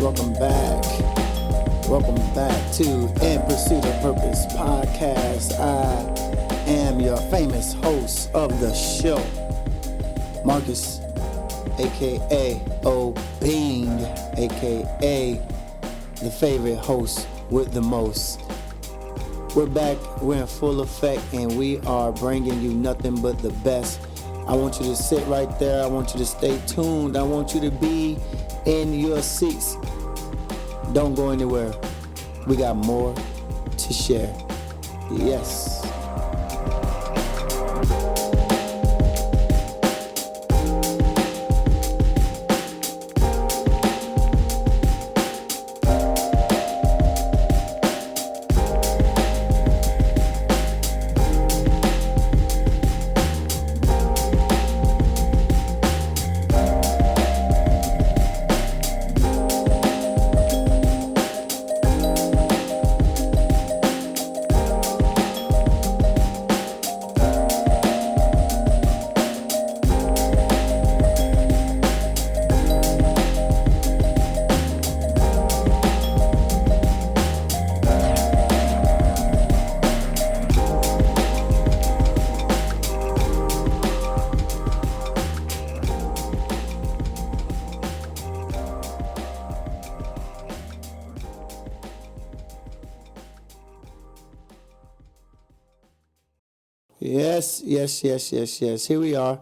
welcome back. Welcome back to In Pursuit of Purpose podcast. I am your famous host of the show, Marques, aka Obeng, aka the favorite host with the most. We're back, we're in full effect, and we are bringing you nothing but the best. I want you to sit right there. I want you to stay tuned. I want you to be in your seats. Don't go anywhere. We got more to share. Yes. Yes. Here we are.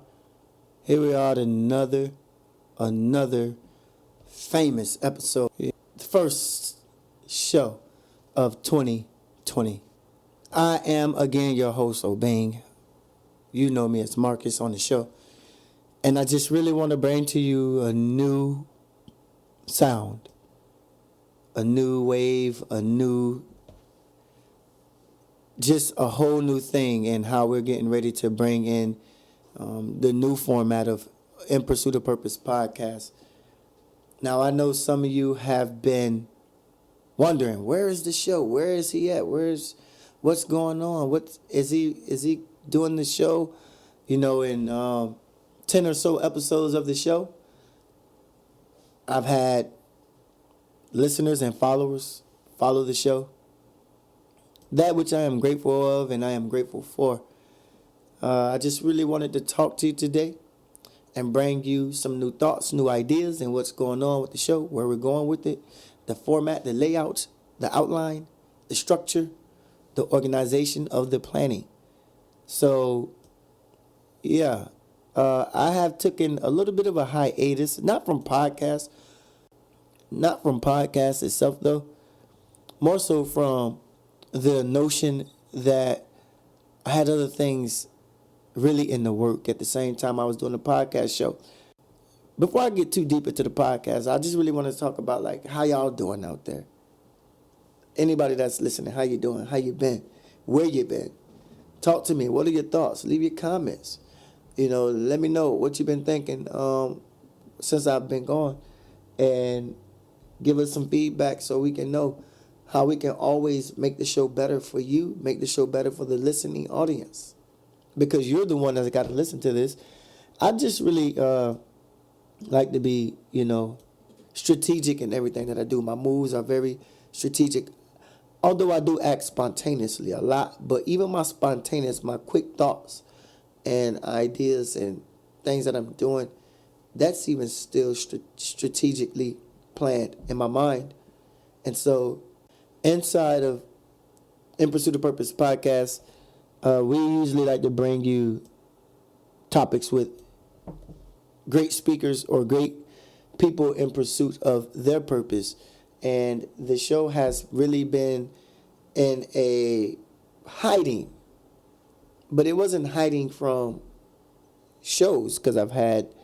Another famous episode. The first show of 2020. I am again your host, Obeng. You know me as Marques on the show. And I just really want to bring to you a new sound, a new wave, just a whole new thing, and how we're getting ready to bring in the new format of In Pursuit of Purpose podcast. Now, I know some of you have been wondering, where is the show? Where is he at? What's going on? What is he doing the show? You know, in 10 or so episodes of the show, I've had listeners and followers follow the show. That which I am grateful of and I am grateful for. I just really wanted to talk to you today and bring you some new thoughts, new ideas, and what's going on with the show, where we're going with it, the format, the layout, the outline, the structure, the organization of the planning. So, yeah, I have taken a little bit of a hiatus, not from podcast itself though, more so from the notion that I had other things really in the work at the same time I was doing the podcast show. Before I get too deep into the podcast, I just really want to talk about like how y'all doing out there. Anybody that's listening, how you doing? How you been? Where you been? Talk to me. What are your thoughts? Leave your comments. You know, let me know what you've been thinking since I've been gone, and give us some feedback so we can know how we can always make the show better for you, make the show better for the listening audience. Because you're the one that's got to listen to this. I just really like to be, strategic in everything that I do. My moves are very strategic. Although I do act spontaneously a lot, but even my spontaneous, my quick thoughts and ideas and things that I'm doing, that's even still strategically planned in my mind. And so inside of In Pursuit of Purpose podcast, we usually like to bring you topics with great speakers or great people in pursuit of their purpose. And the show has really been in a hiding. But it wasn't hiding from shows, because I've had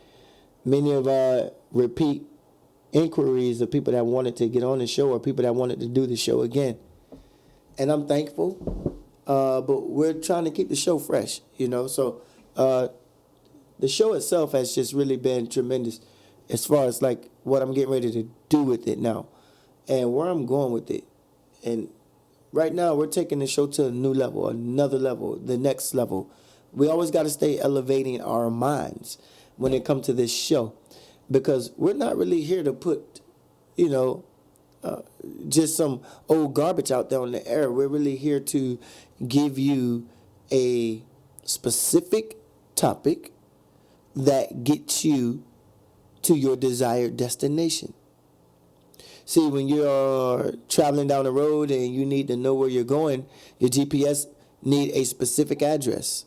many of our repeat inquiries of people that wanted to get on the show or people that wanted to do the show again. And I'm thankful, but we're trying to keep the show fresh, So the show itself has just really been tremendous as far as like what I'm getting ready to do with it now and where I'm going with it. And right now we're taking the show to a new level, another level, the next level. We always got to stay elevating our minds when it comes to this show, because we're not really here to put, just some old garbage out there on the air. We're really here to give you a specific topic that gets you to your desired destination. See, when you're traveling down the road and you need to know where you're going, your GPS need a specific address.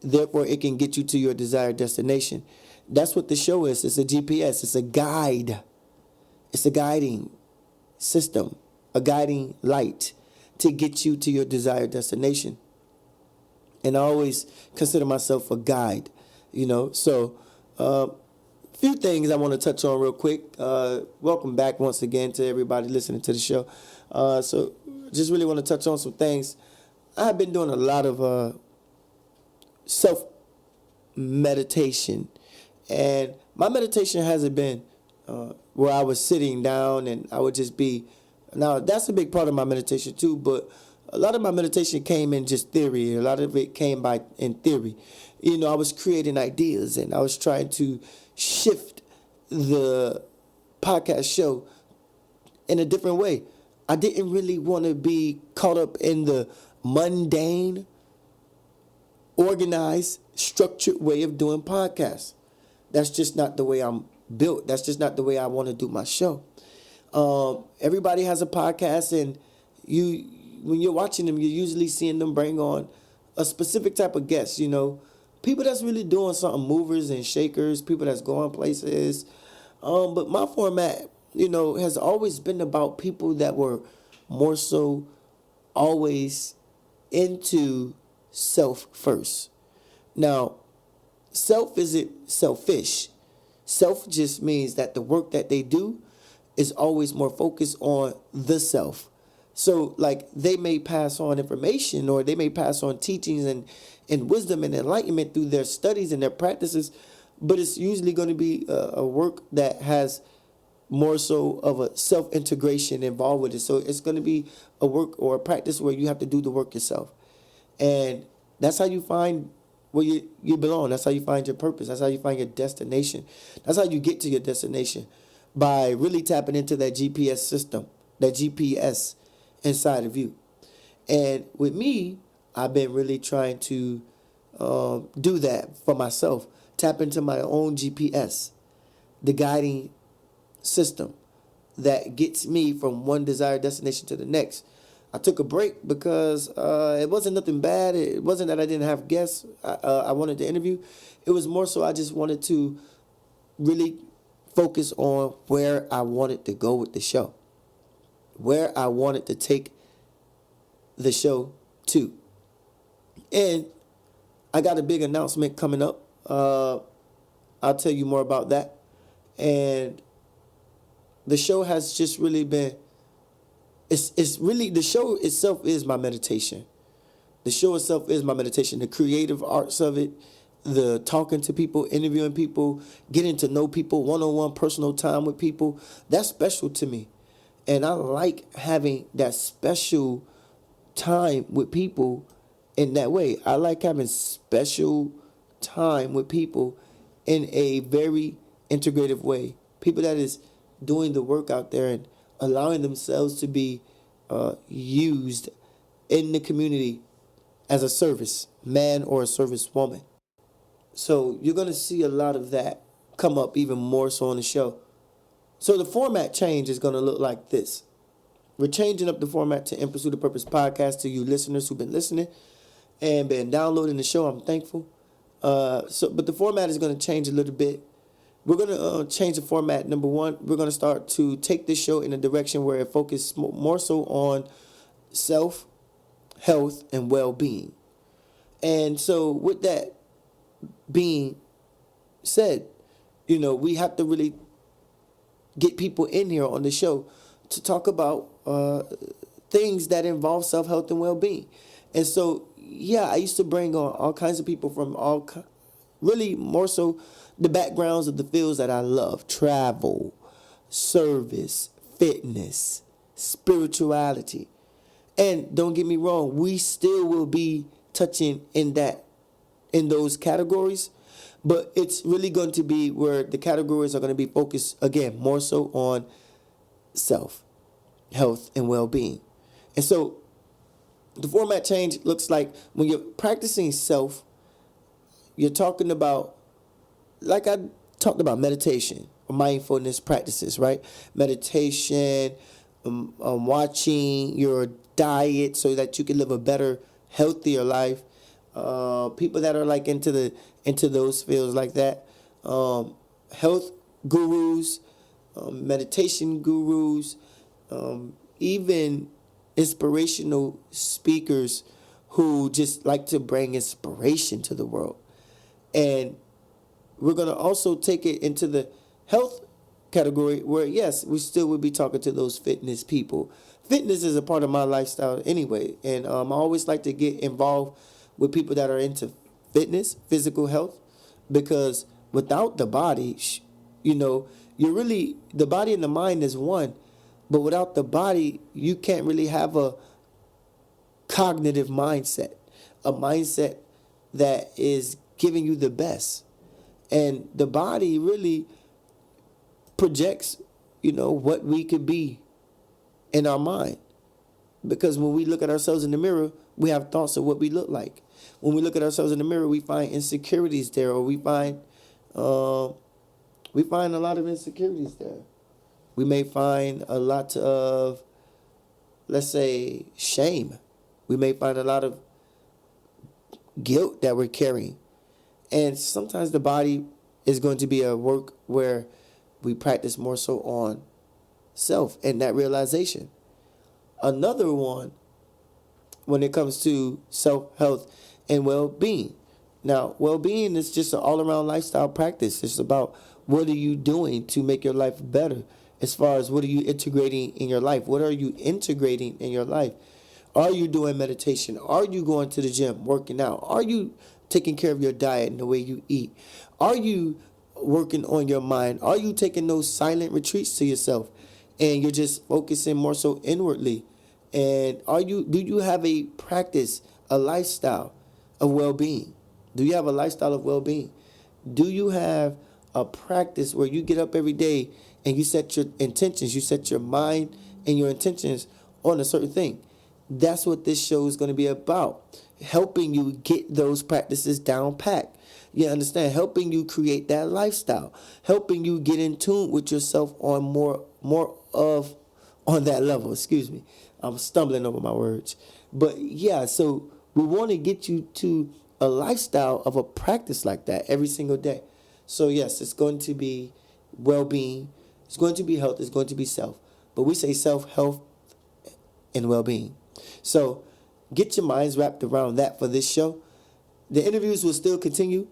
Therefore, it can get you to your desired destination. That's what the show is. It's a GPS. It's a guide. It's a guiding system, a guiding light to get you to your desired destination. And I always consider myself a guide, So, few things I want to touch on real quick. Welcome back once again to everybody listening to the show. So, just really want to touch on some things. I've been doing a lot of self meditation, and my meditation hasn't been where I was sitting down and I would just be. Now that's a big part of my meditation too, but a lot of my meditation came in just theory. A lot of it came in theory. I was creating ideas and I was trying to shift the podcast show in a different way. I didn't really want to be caught up in the mundane, organized, structured way of doing podcasts. That's just not the way I'm built. That's just not the way I want to do my show. Everybody has a podcast, and when you're watching them, you're usually seeing them bring on a specific type of guest, people that's really doing something, movers and shakers, people that's going places. But my format, has always been about people that were more so always into self first. Now, self isn't selfish. Self just means that the work that they do is always more focused on the self. So, like, they may pass on information or they may pass on teachings and wisdom and enlightenment through their studies and their practices, but it's usually going to be a work that has more so of a self-integration involved with it. So it's going to be a work or a practice where you have to do the work yourself. And that's how you find where you belong. That's how you find your purpose. That's how you find your destination. That's how you get to your destination, by really tapping into that GPS system, that GPS inside of you. And with me, I've been really trying to do that for myself, tap into my own GPS, the guiding system that gets me from one desired destination to the next. I took a break because it wasn't nothing bad. It wasn't that I didn't have guests I wanted to interview. It was more so I just wanted to really focus on where I wanted to go with the show, where I wanted to take the show to. And I got a big announcement coming up. I'll tell you more about that. And the show has just really been, it's really, the show itself is my meditation. The show itself is my meditation. The creative arts of it, the talking to people, interviewing people, getting to know people, one-on-one personal time with people, that's special to me. And I like having that special time with people in that way. I like having special time with people in a very integrative way. People that is doing the work out there and allowing themselves to be used in the community as a service man or a service woman. So you're going to see a lot of that come up even more so on the show. So the format change is going to look like this. We're changing up the format to In Pursuit of Purpose podcast to you listeners who've been listening and been downloading the show. I'm thankful. But the format is going to change a little bit. We're going to change the format. Number one, we're going to start to take this show in a direction where it focuses more so on self, health, and well-being. And so with that being said, we have to really get people in here on the show to talk about things that involve self-health and well-being. And so, I used to bring on all kinds of people from really more so the backgrounds of the fields that I love: travel, service, fitness, spirituality. And don't get me wrong, we still will be touching in those categories, but it's really going to be where the categories are going to be focused again more so on self. health, and well-being. And so the format change looks like when you're practicing self, you're talking about, like I talked about, meditation or mindfulness practices, right? Meditation, watching your diet so that you can live a better, healthier life. People that are like into those fields like that, health gurus, meditation gurus, even inspirational speakers who just like to bring inspiration to the world. And we're going to also take it into the health category where, yes, we still would be talking to those fitness people. Fitness is a part of my lifestyle anyway. And I always like to get involved with people that are into fitness, physical health, because without the body, you're really, the body and the mind is one. But without the body, you can't really have a cognitive mindset, a mindset that is giving you the best. And the body really projects, what we could be in our mind. Because when we look at ourselves in the mirror, we have thoughts of what we look like. When we look at ourselves in the mirror, we find insecurities there, or we find a lot of insecurities there. We may find a lot of, let's say, shame. We may find a lot of guilt that we're carrying. And sometimes the body is going to be a work where we practice more so on self and that realization. Another one, when it comes to self-health and well-being. Now, well-being is just an all-around lifestyle practice. It's about what are you doing to make your life better, as far as what are you integrating in your life. What are you integrating in your life? Are you doing meditation? Are you going to the gym, working out? Are you taking care of your diet and the way you eat? Are you working on your mind? Are you taking those silent retreats to yourself and you're just focusing more so inwardly? And do you have a practice, a lifestyle of well-being? Do you have a lifestyle of well-being? Do you have a practice where you get up every day and you set your intentions, you set your mind and your intentions on a certain thing? That's what this show is going to be about, helping you get those practices down pat. You understand? Helping you create that lifestyle, helping you get in tune with yourself on on that level. Excuse me. I'm stumbling over my words. But yeah, so we want to get you to a lifestyle of a practice like that every single day. So yes, it's going to be well-being, it's going to be health, it's going to be self. But we say self, health, and well-being. So get your minds wrapped around that for this show. The interviews will still continue,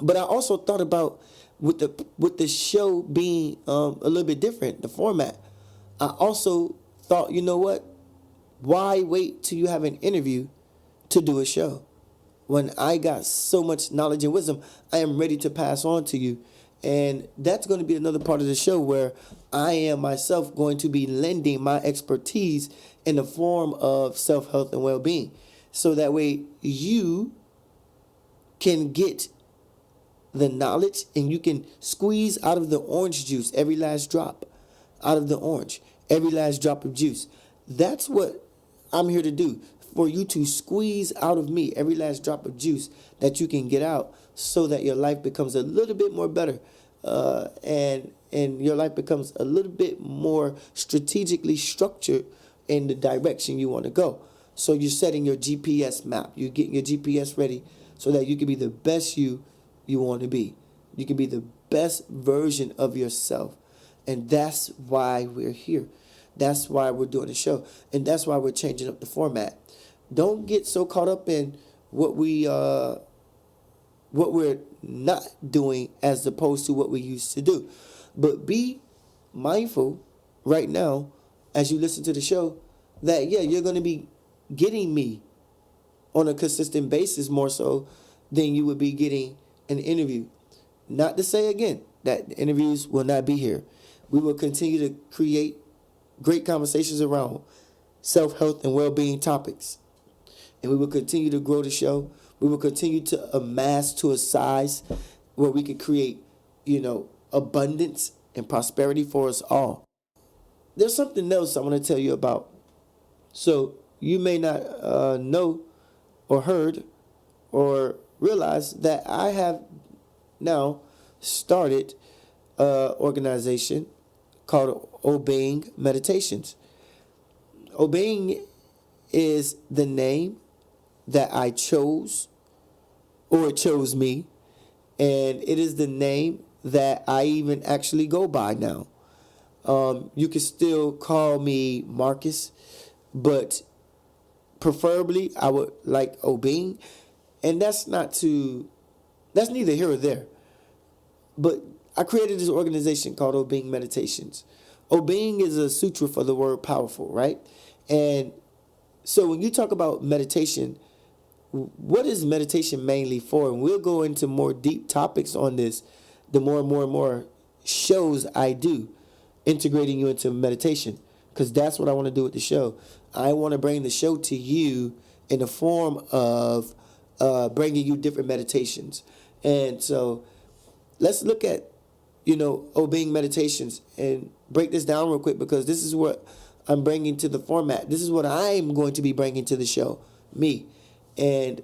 but I also thought about with the show being a little bit different, the format. I also thought, you know what? Why wait till you have an interview to do a show? When I got so much knowledge and wisdom, I am ready to pass on to you. And that's going to be another part of the show where I am myself going to be lending my expertise in the form of self-health and well-being. So that way you can get the knowledge and you can squeeze out of the orange juice every last drop out of the orange, every last drop of juice. That's what I'm here to do, for you to squeeze out of me every last drop of juice that you can get out, so that your life becomes a little bit more better, and your life becomes a little bit more strategically structured in the direction you want to go. So you're setting your GPS map. You're getting your GPS ready so that you can be the best you want to be. You can be the best version of yourself. And that's why we're here. That's why we're doing the show. And that's why we're changing up the format. Don't get so caught up in what we're not doing as opposed to what we used to do. But be mindful right now as you listen to the show that, yeah, you're going to be getting me on a consistent basis more so than you would be getting an interview. Not to say again that the interviews will not be here. We will continue to create great conversations around self-health and well-being topics. And we will continue to grow the show. We will continue to amass to a size where we can create, abundance and prosperity for us all. there's something else I want to tell you about. So you may not know or heard or realize that I have now started an organization called Obeng Meditations. Obeng is the name that I chose, or it chose me, and it is the name that I even actually go by now. You can still call me Marques, but preferably I would like Obeng, and that's neither here or there. But I created this organization called Obeng Meditations. Obeng is a sutra for the word powerful, right? And so when you talk about meditation, what is meditation mainly for? And we'll go into more deep topics on this the more and more and more shows I do, integrating you into meditation, because that's what I want to do with the show. I want to bring the show to you in the form of bringing you different meditations. And so let's look at, Obeying Meditations and break this down real quick, because this is what I'm bringing to the format. This is what I'm going to be bringing to the show, me. And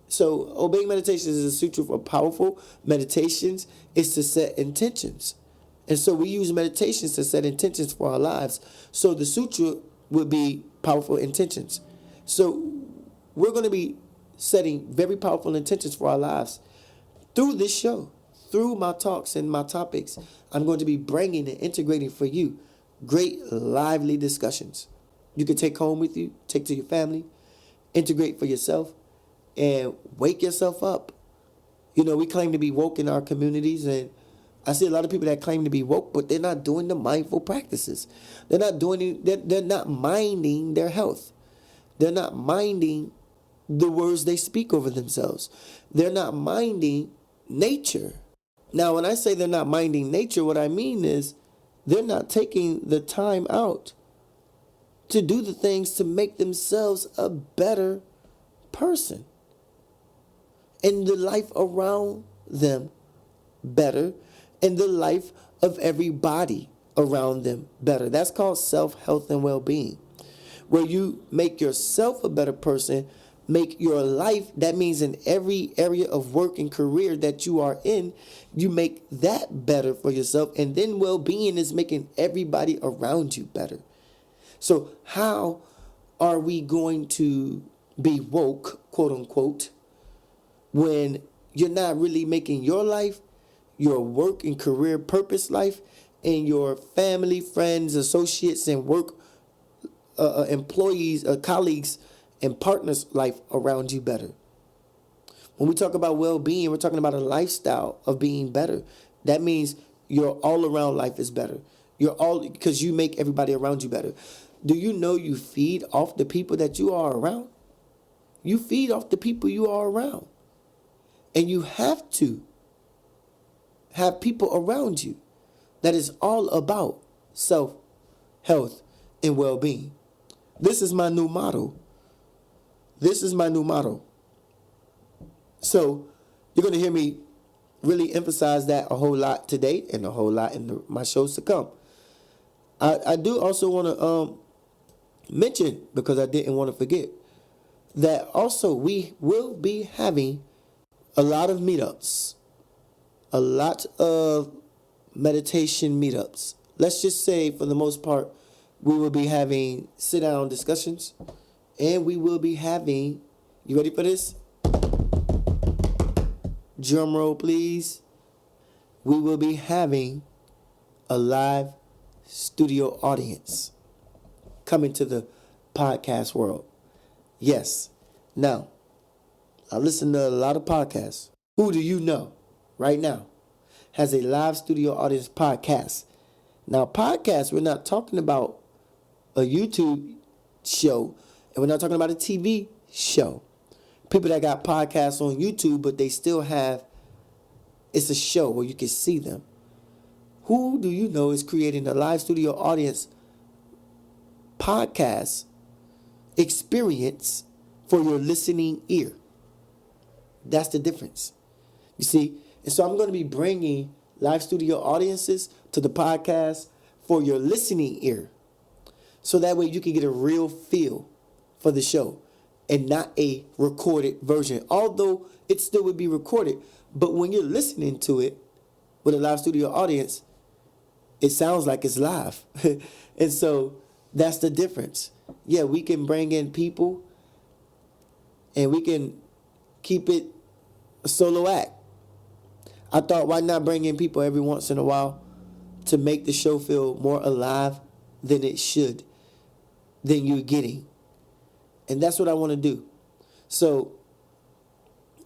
so Obeying Meditations is a sutra for powerful meditations. Is to set intentions. And so we use meditations to set intentions for our lives. So the sutra would be powerful intentions. So we're going to be setting very powerful intentions for our lives through this show. Through my talks and my topics, I'm going to be bringing and integrating for you great, lively discussions. You can take home with you, take to your family, integrate for yourself, and wake yourself up. We claim to be woke in our communities, and I see a lot of people that claim to be woke, but they're not doing the mindful practices. They're not doing it. They're not minding their health. They're not minding the words they speak over themselves. They're not minding nature. Now, when I say they're not minding nature, what I mean is they're not taking the time out to do the things to make themselves a better person and the life around them better and the life of everybody around them better. That's called self-health and well-being, where you make yourself a better person, make your life, that means in every area of work and career that you are in, you make that better for yourself. And then well-being is making everybody around you better. So how are we going to be woke, quote unquote, when you're not really making your life, your work and career purpose life, and your family, friends, associates, and work employees, colleagues, and partners' life around you better? When we talk about well-being, we're talking about a lifestyle of being better. That means your all-around life is better. Because you make everybody around you better. Do you know you feed off the people that you are around? You feed off the people you are around. And you have to have people around you that is all about self, health, and well-being. This is my new motto. So you're going to hear me really emphasize that a whole lot today and a whole lot in my shows to come. I do also want to mention, because I didn't want to forget, that also we will be having a lot of meetups, a lot of meditation meetups. Let's just say, for the most part, we will be having sit-down discussions, and we will be having, you ready for this? Drum roll, please. We will be having a live studio audience coming to the podcast world. Yes. Now, I listen to a lot of podcasts. Who do you know right now has a live studio audience podcast? Now, podcasts, we're not talking about a YouTube show, and we're not talking about a TV show. People that got podcasts on YouTube, but they still have, it's a show where you can see them. Who do you know is creating a live studio audience podcast experience for your listening ear? That's the difference. You see? And so I'm going to be bringing live studio audiences to the podcast for your listening ear. So that way you can get a real feel for the show and not a recorded version. Although it still would be recorded, but when you're listening to it with a live studio audience, it sounds like it's live. And so that's the difference. Yeah, we can bring in people and we can keep it a solo act. I thought, why not bring in people every once in a while to make the show feel more alive than it should, than you're getting. And that's what I want to do. So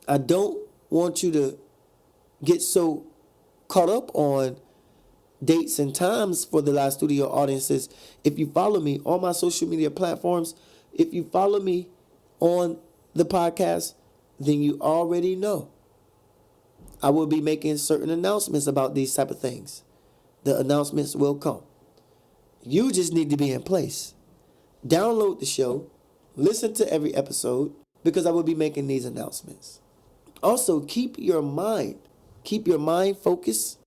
I don't want you to get so caught up on dates and times for the live studio audiences. If you follow me on my social media platforms, if you follow me on the podcast, then you already know I will be making certain announcements about these type of things. The announcements will come. You just need to be in place. Download the show, listen to every episode, because I will be making these announcements. Also, keep your mind focused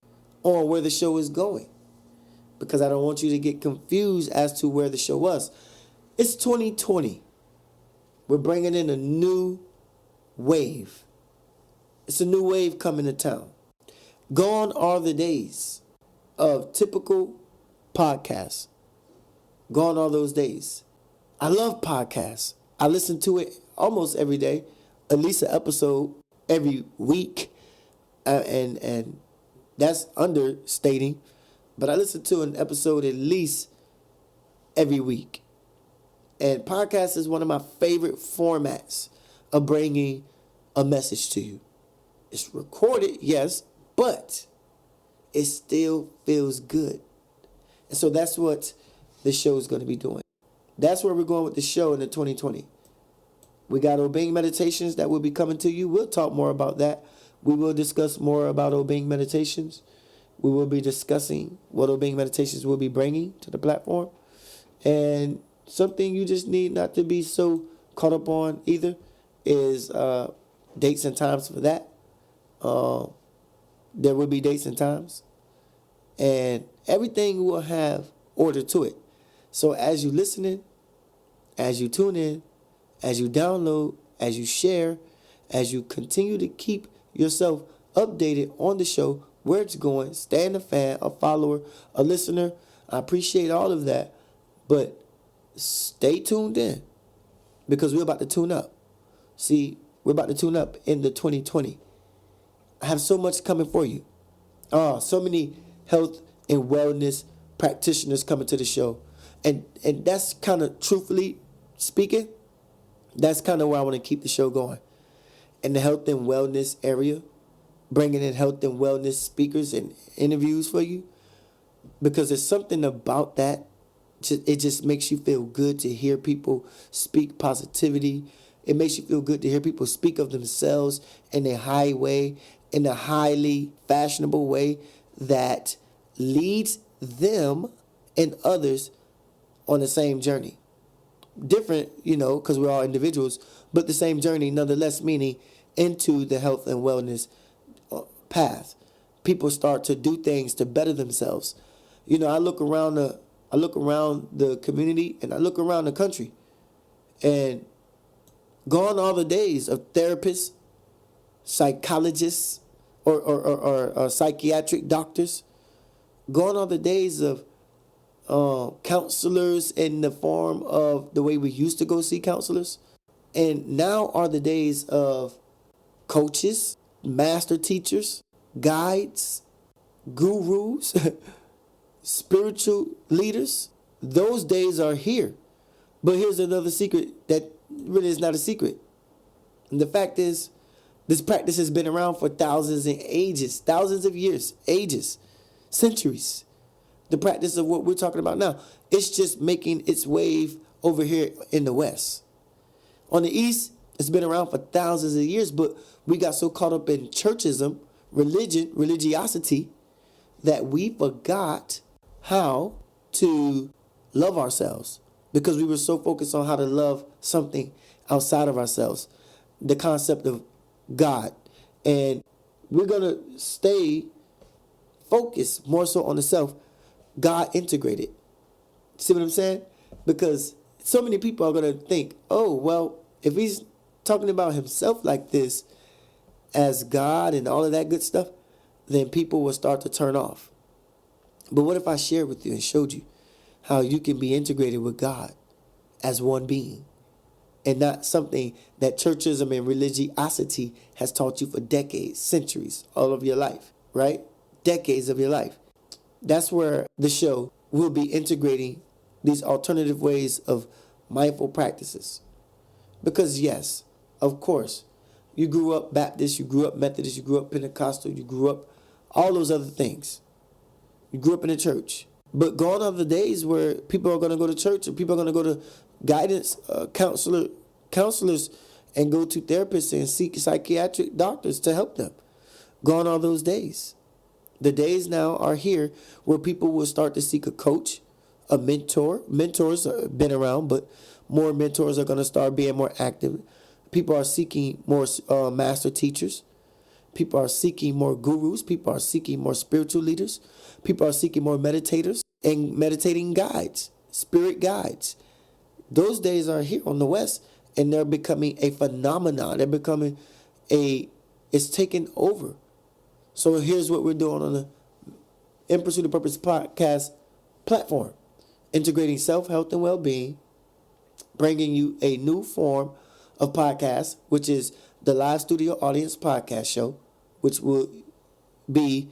on where the show is going, because I don't want you to get confused as to where the show was. It's 2020. We're bringing in a new wave. It's a new wave coming to town. Gone are the days of typical podcasts. Gone are those days. I love podcasts. I listen to it almost every day, at least an episode every week, and that's understating. But I listen to an episode at least every week. And podcast is one of my favorite formats of bringing a message to you. It's recorded, yes, but it still feels good. And so that's what the show is going to be doing. That's where we're going with the show in the 2020. We got Obeng Meditations that will be coming to you. We'll talk more about that. We will discuss more about Obeng Meditations. We will be discussing what Obeng Meditations will be bringing to the platform. And something you just need not to be so caught up on either is dates and times for that. There will be dates and times. And everything will have order to it. So as you listening, as you tune in, as you download, as you share, as you continue to keep yourself updated on the show, where it's going, staying a fan, a follower, a listener, I appreciate all of that. But stay tuned in, because we're about to tune up. See, we're about to tune up in the 2020. I have so much coming for you. So many health and wellness practitioners coming to the show. And that's kind of, truthfully speaking, that's kind of where I want to keep the show going. In the health and wellness area, bringing in health and wellness speakers and interviews for you. Because there's something about that. It just makes you feel good to hear people speak positivity. It makes you feel good to hear people speak of themselves in a high way, in a highly fashionable way that leads them and others on the same journey. Different, because we're all individuals, but the same journey nonetheless, meaning into the health and wellness path. People start to do things to better themselves. I look around the community and I look around the country, and gone are the days of therapists, psychologists, or psychiatric doctors. Gone are the days of counselors in the form of the way we used to go see counselors. And now are the days of coaches, master teachers, guides, gurus, spiritual leaders. Those days are here. But here's another secret that really is not a secret. And the fact is, this practice has been around for thousands of years, ages, centuries. The practice of what we're talking about now, it's just making its wave over here in the West. On the East, it's been around for thousands of years, but we got so caught up in churchism, religiosity, that we forgot how to love ourselves, because we were so focused on how to love something outside of ourselves, the concept of God. And we're going to stay focused more so on the self, God integrated. See what I'm saying? Because so many people are going to think, oh, well, if he's talking about himself like this as God and all of that good stuff, then people will start to turn off. But what if I shared with you and showed you how you can be integrated with God as one being, and not something that churchism and religiosity has taught you for decades, centuries, all of your life, right? Decades of your life. That's where the show will be integrating these alternative ways of mindful practices. Because yes, of course, you grew up Baptist, you grew up Methodist, you grew up Pentecostal, you grew up all those other things. You grew up in a church. But gone are the days where people are going to go to church, and people are going to go to guidance counselors and go to therapists and seek psychiatric doctors to help them. Gone are those days. The days now are here where people will start to seek a coach, a mentor. Mentors have been around, but more mentors are going to start being more active. People are seeking more master teachers. People are seeking more gurus. People are seeking more spiritual leaders. People are seeking more meditators and meditating guides, spirit guides. Those days are here on the West, and they're becoming a phenomenon. They're becoming it's taking over. So here's what we're doing on the In Pursuit of Purpose podcast platform. Integrating self-health and well-being, bringing you a new form of podcast, which is the live studio audience podcast show, which will be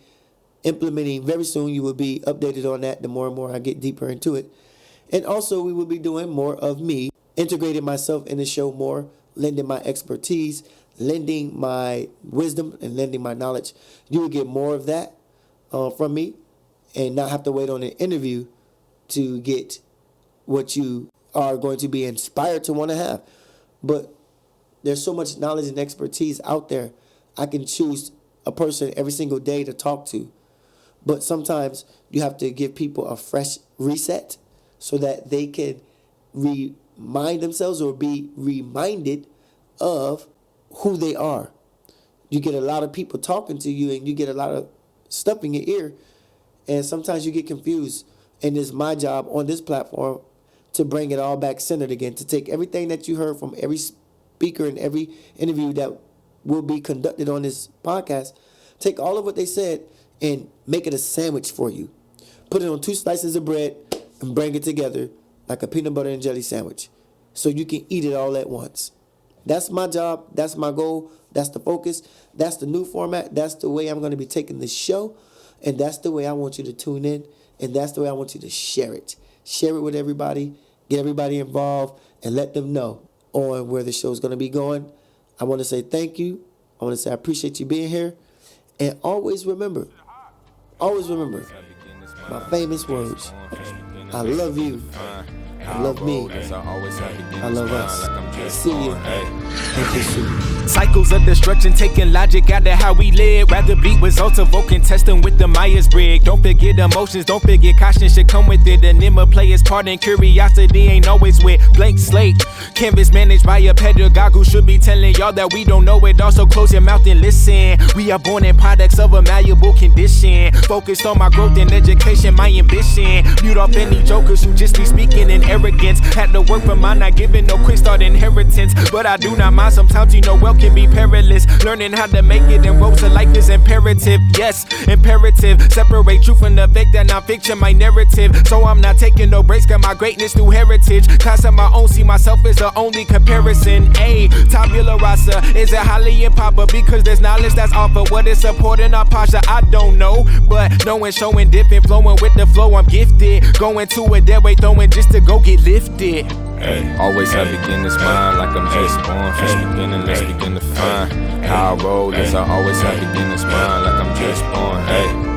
implementing very soon. You will be updated on that the more and more I get deeper into it. And also we will be doing more of me, integrating myself in the show more, lending my expertise, lending my wisdom, and lending my knowledge. You will get more of that from me and not have to wait on an interview to get what you are going to be inspired to want to have. But there's so much knowledge and expertise out there. I can choose a person every single day to talk to. But sometimes you have to give people a fresh reset so that they can remind themselves or be reminded of who they are. You get a lot of people talking to you, and you get a lot of stuff in your ear, and sometimes you get confused. And it's my job on this platform to bring it all back centered again, to take everything that you heard from every speaker and every interview that will be conducted on this podcast, take all of what they said and make it a sandwich for you. Put it on 2 slices of bread and bring it together like a peanut butter and jelly sandwich so you can eat it all at once. That's my job. That's my goal. That's the focus. That's the new format. That's the way I'm going to be taking this show. And that's the way I want you to tune in. And that's the way I want you to share it. Share it with everybody. Get everybody involved and let them know on where the show is going to be going. I want to say thank you. I want to say I appreciate you being here. And always remember, my famous words. I love you. I love me. I love us. See you. Cycles of destruction, taking logic out of how we live. Rather beat results evoking testing with the Myers-Briggs. Don't forget emotions, don't forget caution should come with it. An image play its part and curiosity ain't always with blank slate. Canvas managed by a pedagogue who should be telling y'all that we don't know it. Also close your mouth and listen. We are born in products of a malleable condition. Focused on my growth and education, my ambition. Mute off any jokers who just be speaking in arrogance. Had to work for mine, not giving no quick start inheritance. But I do not mind, sometimes you know wealth can be perilous. Learning how to make it in roads of life is imperative. Yes, imperative. Separate truth from the fake, that non-fiction, my narrative. So I'm not taking no breaks, got my greatness through heritage. Class of my own, see myself as the only comparison. A tabula rasa, is it highly improper? Because there's knowledge that's offered. What is supporting our posture, I don't know. But knowing, showing, dipping, flowing with the flow, I'm gifted. Going to a dead weight, throwing just to go get lifted. Hey, always have beginner's mind, like I'm just born. From the beginning, let's begin to find how I roll. Yes, I always have beginner's mind, like I'm just born. Hey.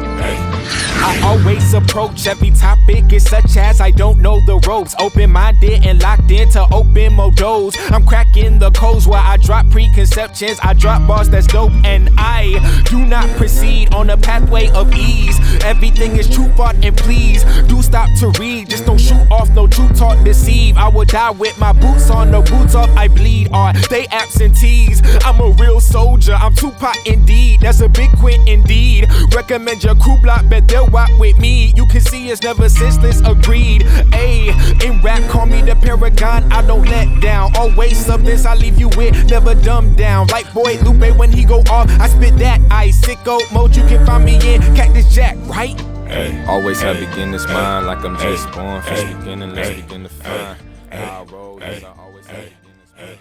I always approach every topic as such as I don't know the ropes. Open-minded and locked into open modos. I'm cracking the codes where I drop preconceptions. I drop bars that's dope, and I do not proceed on a pathway of ease. Everything is true, thought, and please do stop to read. Just don't shoot off, no true talk, deceive. I will die with my boots on, the boots off, I bleed. Are they absentees? I'm a real soldier, I'm Tupac indeed. That's a big quint indeed. Recommend your crew block, bet they'll rock with me. You can see it's never senseless, agreed. Ayy, in rap, call me the paragon, I don't let down. Always substance I leave you with, never dumb down. Like boy Lupe when he go off, I spit that ice. Sicko mode, you can find me in Cactus Jack, right? Hey, always have beginner's mind, like I'm just born. First beginning, let's begin to find. How I roll, yes, I always have beginner's mind.